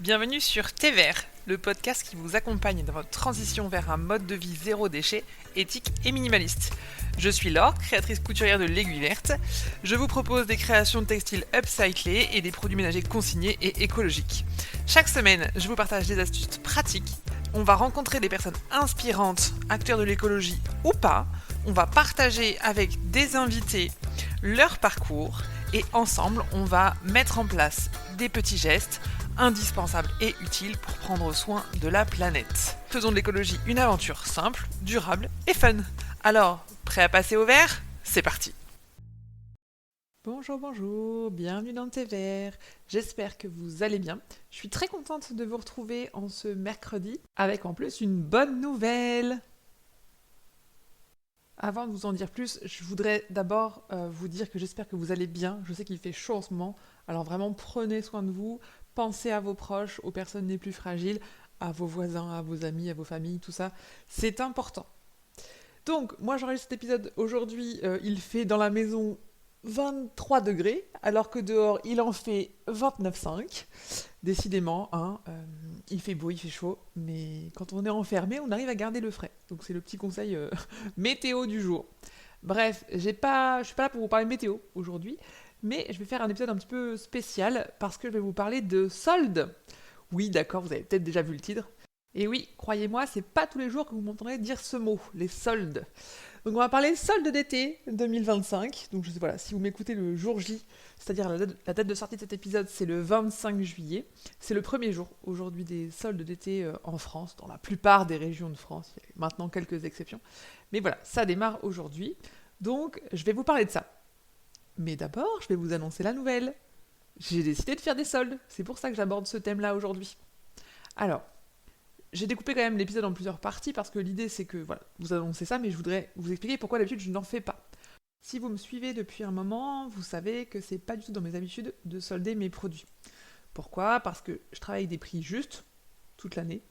Bienvenue sur Thé Vert, le podcast qui vous accompagne dans votre transition vers un mode de vie zéro déchet, éthique et minimaliste. Je suis Laure, créatrice couturière de l'Aiguille Verte. Je vous propose des créations de textiles upcyclés et des produits ménagers consignés et écologiques. Chaque semaine, je vous partage des astuces pratiques. On va rencontrer des personnes inspirantes, acteurs de l'écologie ou pas. On va partager avec des invités leur parcours et ensemble, on va mettre en place des petits gestes indispensable et utile pour prendre soin de la planète. Faisons de l'écologie une aventure simple, durable et fun. Alors, prêt à passer au vert ? C'est parti. Bonjour, bienvenue dans Thé Vert. J'espère que vous allez bien. Je suis très contente de vous retrouver en ce mercredi, avec en plus une bonne nouvelle. Avant de vous en dire plus, je voudrais d'abord vous dire que j'espère que vous allez bien. Je sais qu'il fait chaud en ce moment, alors vraiment prenez soin de vous. Pensez à vos proches, aux personnes les plus fragiles, à vos voisins, à vos amis, à vos familles, tout ça. C'est important. Donc, moi j'enregistre cet épisode aujourd'hui, il fait dans la maison 23 degrés, alors que dehors il en fait 29,5. Décidément, il fait beau, il fait chaud, mais quand on est enfermé, on arrive à garder le frais. Donc c'est le petit conseil météo du jour. Bref, je suis pas là pour vous parler de météo aujourd'hui, mais je vais faire un épisode un petit peu spécial parce que je vais vous parler de soldes. Oui, d'accord, vous avez peut-être déjà vu le titre. Et oui, croyez-moi, c'est pas tous les jours que vous m'entendrez dire ce mot, les soldes. Donc on va parler soldes d'été 2025. Donc voilà, si vous m'écoutez le jour J, c'est-à-dire la date de sortie de cet épisode, c'est le 25 juillet. C'est le premier jour aujourd'hui des soldes d'été en France, dans la plupart des régions de France. Il y a maintenant quelques exceptions. Mais voilà, ça démarre aujourd'hui. Donc je vais vous parler de ça. Mais d'abord, je vais vous annoncer la nouvelle. J'ai décidé de faire des soldes. C'est pour ça que j'aborde ce thème-là aujourd'hui. Alors, j'ai découpé quand même l'épisode en plusieurs parties parce que l'idée c'est que voilà, vous annoncez ça, mais je voudrais vous expliquer pourquoi d'habitude je n'en fais pas. Si vous me suivez depuis un moment, vous savez que c'est pas du tout dans mes habitudes de solder mes produits. Pourquoi ? Parce que je travaille avec des prix justes toute l'année.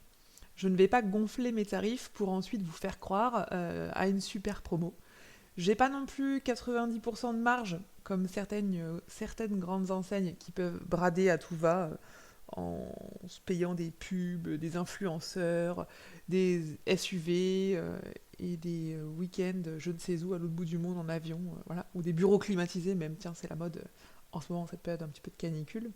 Je ne vais pas gonfler mes tarifs pour ensuite vous faire croire à une super promo. J'ai pas non plus 90% de marge comme certaines grandes enseignes qui peuvent brader à tout va en se payant des pubs, des influenceurs, des SUV et des week-ends je ne sais où à l'autre bout du monde en avion, voilà, ou des bureaux climatisés même, tiens c'est la mode en ce moment, cette période un petit peu de canicule.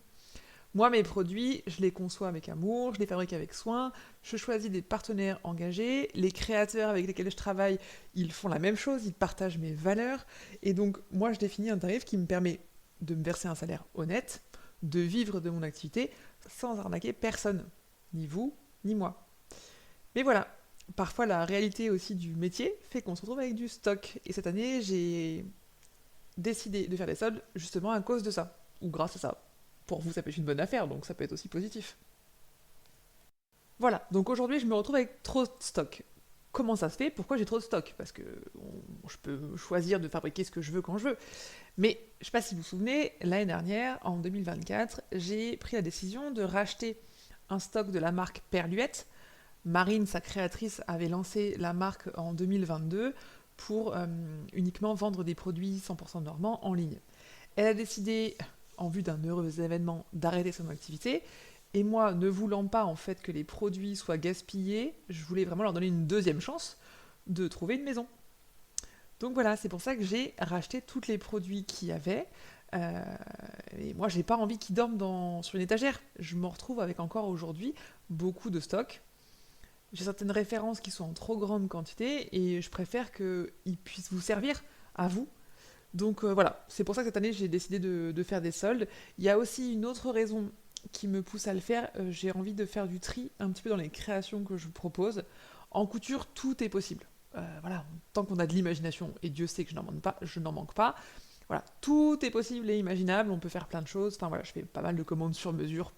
Moi mes produits, je les conçois avec amour, je les fabrique avec soin, je choisis des partenaires engagés, les créateurs avec lesquels je travaille, ils font la même chose, ils partagent mes valeurs, et donc moi je définis un tarif qui me permet de me verser un salaire honnête, de vivre de mon activité sans arnaquer personne, ni vous, ni moi. Mais voilà, parfois la réalité aussi du métier fait qu'on se retrouve avec du stock. Et cette année, j'ai décidé de faire des soldes justement à cause de ça, ou grâce à ça. Pour vous, ça peut être une bonne affaire, donc ça peut être aussi positif. Voilà, donc aujourd'hui, je me retrouve avec trop de stock. Comment ça se fait ? Pourquoi j'ai trop de stock ? Parce que je peux choisir de fabriquer ce que je veux quand je veux. Mais je ne sais pas si vous vous souvenez, l'année dernière, en 2024, j'ai pris la décision de racheter un stock de la marque Perluette. Marine, sa créatrice, avait lancé la marque en 2022 pour uniquement vendre des produits 100% normands en ligne. Elle a décidé, en vue d'un heureux événement, d'arrêter son activité. Et moi, ne voulant pas en fait que les produits soient gaspillés, je voulais vraiment leur donner une deuxième chance de trouver une maison. Donc voilà, c'est pour ça que j'ai racheté tous les produits qu'il y avait. Et moi, j'ai pas envie qu'ils dorment sur une étagère. Je me retrouve avec encore aujourd'hui beaucoup de stocks. J'ai certaines références qui sont en trop grande quantité et je préfère qu'ils puissent vous servir à vous. Donc voilà, c'est pour ça que cette année, j'ai décidé de faire des soldes. Il y a aussi une autre raison qui me pousse à le faire. J'ai envie de faire du tri un petit peu dans les créations que je vous propose. En couture, tout est possible. Voilà, tant qu'on a de l'imagination, et Dieu sait que je n'en manque pas, voilà, tout est possible et imaginable, on peut faire plein de choses. Enfin voilà, je fais pas mal de commandes sur mesure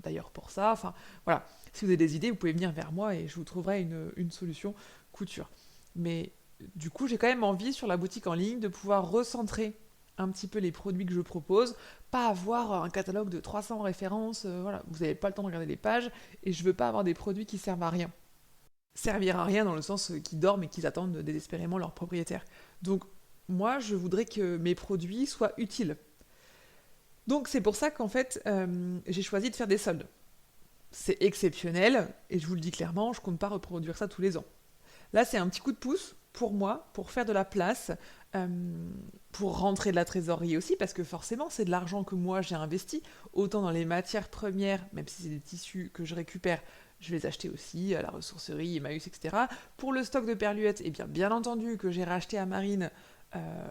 d'ailleurs pour ça. Enfin voilà, si vous avez des idées, vous pouvez venir vers moi et je vous trouverai une solution couture. Mais du coup, j'ai quand même envie sur la boutique en ligne de pouvoir recentrer un petit peu les produits que je propose, pas avoir un catalogue de 300 références, voilà, vous n'avez pas le temps de regarder les pages et je veux pas avoir des produits qui servent à rien. Servir à rien dans le sens qu'ils dorment et qu'ils attendent désespérément leur propriétaire. Donc moi, je voudrais que mes produits soient utiles. Donc c'est pour ça qu'en fait, j'ai choisi de faire des soldes. c'est exceptionnel, et je vous le dis clairement, je compte pas reproduire ça tous les ans. Là, c'est un petit coup de pouce pour moi, pour faire de la place, euh, pour rentrer de la trésorerie aussi, parce que forcément, c'est de l'argent que moi j'ai investi, autant dans les matières premières, même si c'est des tissus que je récupère, je vais les acheter aussi à la ressourcerie, Emmaüs, etc. Pour le stock de Perluette, eh bien entendu que j'ai racheté à Marine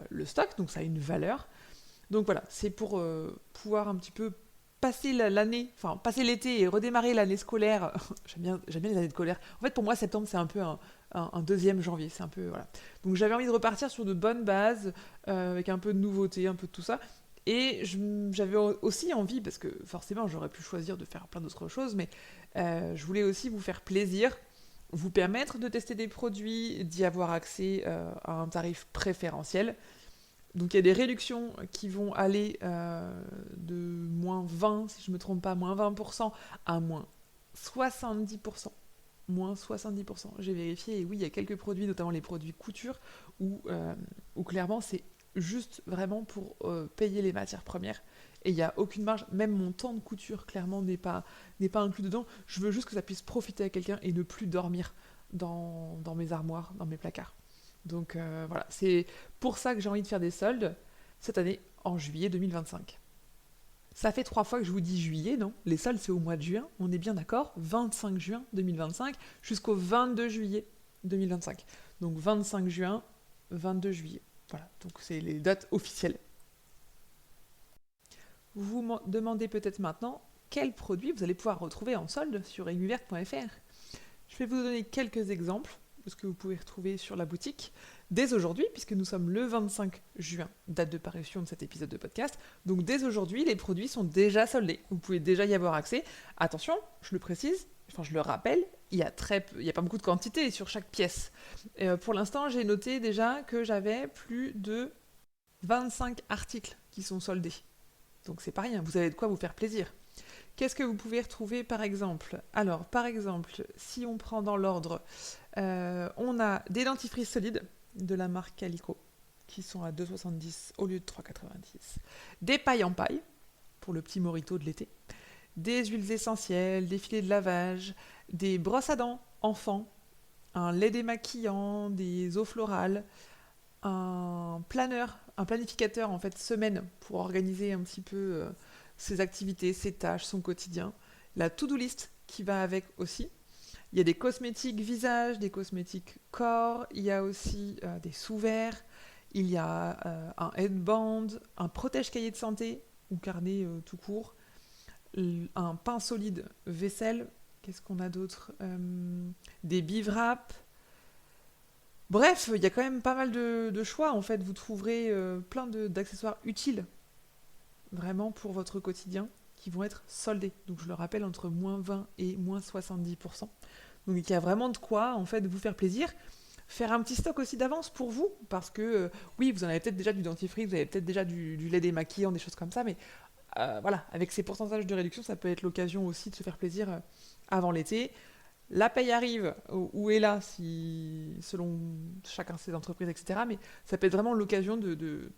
le stock, donc ça a une valeur. Donc voilà, c'est pour pouvoir un petit peu passer l'année, enfin passer l'été et redémarrer l'année scolaire. J'aime bien les années de scolaire. En fait, pour moi, septembre, c'est un peu un deuxième janvier. C'est un peu, voilà. Donc j'avais envie de repartir sur de bonnes bases, avec un peu de nouveauté, un peu de tout ça. Et j'avais aussi envie, parce que forcément, j'aurais pu choisir de faire plein d'autres choses, mais je voulais aussi vous faire plaisir, vous permettre de tester des produits, d'y avoir accès à un tarif préférentiel. Donc il y a des réductions qui vont aller de moins 20, si je ne me trompe pas, moins 20% à moins 70%. Moins 70%. J'ai vérifié et oui, il y a quelques produits, notamment les produits couture, où clairement c'est juste vraiment pour payer les matières premières. Et il n'y a aucune marge, même mon temps de couture clairement n'est pas inclus dedans. Je veux juste que ça puisse profiter à quelqu'un et ne plus dormir dans mes armoires, dans mes placards. Donc voilà, c'est pour ça que j'ai envie de faire des soldes cette année en juillet 2025. Ça fait 3 fois que je vous dis juillet, non? Les soldes, c'est au mois de juin, on est bien d'accord? 25 juin 2025 jusqu'au 22 juillet 2025. Donc 25 juin, 22 juillet. Voilà, donc c'est les dates officielles. Vous vous demandez peut-être maintenant quels produits vous allez pouvoir retrouver en solde sur aiguilleverte.fr. Je vais vous donner quelques exemples de ce que vous pouvez retrouver sur la boutique dès aujourd'hui, puisque nous sommes le 25 juin, date de parution de cet épisode de podcast. Donc dès aujourd'hui, les produits sont déjà soldés. Vous pouvez déjà y avoir accès. Attention, je le précise, enfin je le rappelle, il y a pas beaucoup de quantité sur chaque pièce. Pour l'instant, j'ai noté déjà que j'avais plus de 25 articles qui sont soldés. Donc c'est pas rien, vous avez de quoi vous faire plaisir. Qu'est-ce que vous pouvez retrouver par exemple? Alors, par exemple, si on prend dans l'ordre, on a des dentifrices solides de la marque Calico, qui sont à 2,70 au lieu de 3,90. Des pailles en paille, pour le petit morito de l'été. Des huiles essentielles, des filets de lavage, des brosses à dents enfants, un lait démaquillant, des eaux florales, un planeur, un planificateur en fait semaine pour organiser un petit peu ses activités, ses tâches, son quotidien. La to-do list qui va avec aussi. Il y a des cosmétiques visage, des cosmétiques corps, il y a aussi des sous-verts, il y a un headband, un protège-cahier de santé ou carnet tout court, un pain solide vaisselle, qu'est-ce qu'on a d'autre? Des bivraps. Bref, il y a quand même pas mal de choix en fait, vous trouverez plein d'accessoires utiles vraiment pour votre quotidien qui vont être soldés. Donc je le rappelle, entre moins 20 et moins 70%. Donc il y a vraiment de quoi en fait vous faire plaisir. Faire un petit stock aussi d'avance pour vous, parce que oui, vous en avez peut-être déjà du dentifrice, vous avez peut-être déjà du lait démaquillant, des choses comme ça, mais voilà, avec ces pourcentages de réduction, ça peut être l'occasion aussi de se faire plaisir avant l'été. La paye arrive, ou est là, si, selon chacun ses entreprises, etc. Mais ça peut être vraiment l'occasion de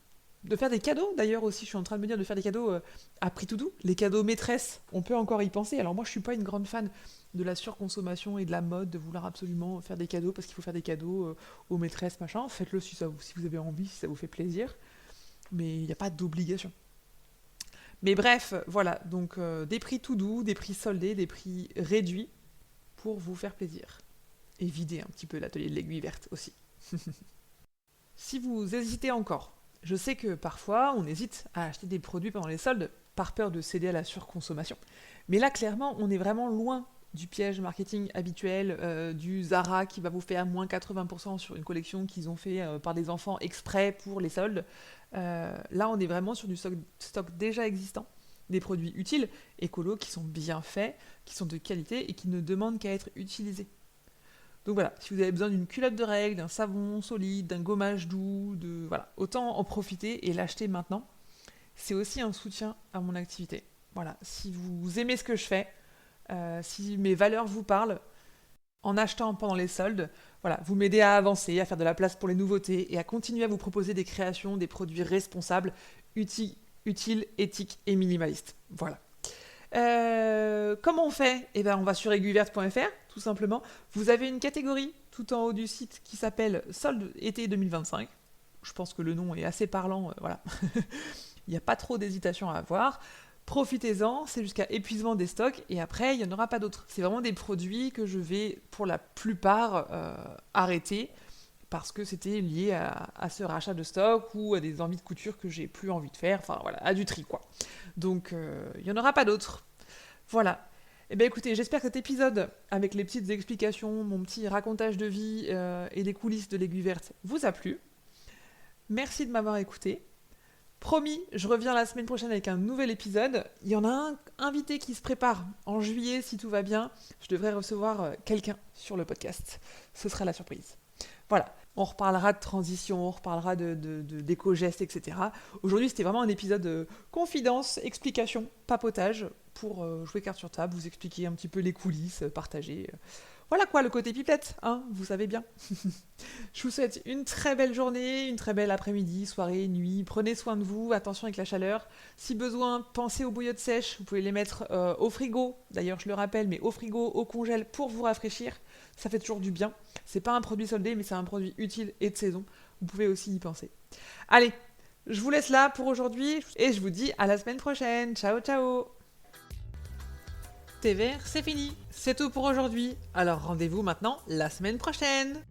faire des cadeaux, d'ailleurs aussi, je suis en train de me dire de faire des cadeaux à prix tout doux. Les cadeaux maîtresses, on peut encore y penser. Alors moi, je suis pas une grande fan de la surconsommation et de la mode, de vouloir absolument faire des cadeaux, parce qu'il faut faire des cadeaux aux maîtresses, machin. Faites-le si vous avez envie, si ça vous fait plaisir. Mais il n'y a pas d'obligation. Mais bref, voilà, donc des prix tout doux, des prix soldés, des prix réduits pour vous faire plaisir. Et vider un petit peu l'atelier de l'aiguille verte aussi. Si vous hésitez encore, je sais que parfois on hésite à acheter des produits pendant les soldes par peur de céder à la surconsommation. Mais là, clairement, on est vraiment loin du piège marketing habituel, du Zara qui va vous faire moins 80% sur une collection qu'ils ont fait par des enfants exprès pour les soldes. Là, on est vraiment sur du stock déjà existant, des produits utiles, écolos, qui sont bien faits, qui sont de qualité et qui ne demandent qu'à être utilisés. Donc voilà, si vous avez besoin d'une culotte de règle, d'un savon solide, d'un gommage doux, voilà, autant en profiter et l'acheter maintenant. C'est aussi un soutien à mon activité. Voilà, si vous aimez ce que je fais, si mes valeurs vous parlent, en achetant pendant les soldes, voilà, vous m'aidez à avancer, à faire de la place pour les nouveautés et à continuer à vous proposer des créations, des produits responsables, utiles, éthiques et minimalistes. Voilà. Comment on fait? Eh ben, on va sur aiguilleverte.fr, tout simplement. Vous avez une catégorie tout en haut du site qui s'appelle Solde été 2025. Je pense que le nom est assez parlant, voilà. Il n'y a pas trop d'hésitation à avoir. Profitez-en, c'est jusqu'à épuisement des stocks et après, il n'y en aura pas d'autres. C'est vraiment des produits que je vais, pour la plupart, arrêter parce que c'était lié à ce rachat de stock ou à des envies de couture que j'ai plus envie de faire, enfin voilà, à du tri quoi. Donc, il n'y en aura pas d'autres. Voilà. Eh bien écoutez, j'espère que cet épisode, avec les petites explications, mon petit racontage de vie et les coulisses de l'aiguille verte, vous a plu. Merci de m'avoir écouté. Promis, je reviens la semaine prochaine avec un nouvel épisode. Il y en a un invité qui se prépare en juillet, si tout va bien. Je devrais recevoir quelqu'un sur le podcast. Ce sera la surprise. Voilà, on reparlera de transition, on reparlera d'éco-gestes, etc. Aujourd'hui, c'était vraiment un épisode de confidence, explication, papotage, pour jouer carte sur table, vous expliquer un petit peu les coulisses, partager. Voilà quoi, le côté pipelette, hein, vous savez bien. Je vous souhaite une très belle journée, une très belle après-midi, soirée, nuit. Prenez soin de vous, attention avec la chaleur. Si besoin, pensez aux bouillottes sèches. Vous pouvez les mettre au frigo, d'ailleurs je le rappelle, mais au frigo, au congèle pour vous rafraîchir. Ça fait toujours du bien. C'est pas un produit soldé, mais c'est un produit utile et de saison. Vous pouvez aussi y penser. Allez, je vous laisse là pour aujourd'hui et je vous dis à la semaine prochaine. Ciao, ciao! Thé vert, c'est fini. C'est tout pour aujourd'hui. Alors rendez-vous maintenant la semaine prochaine.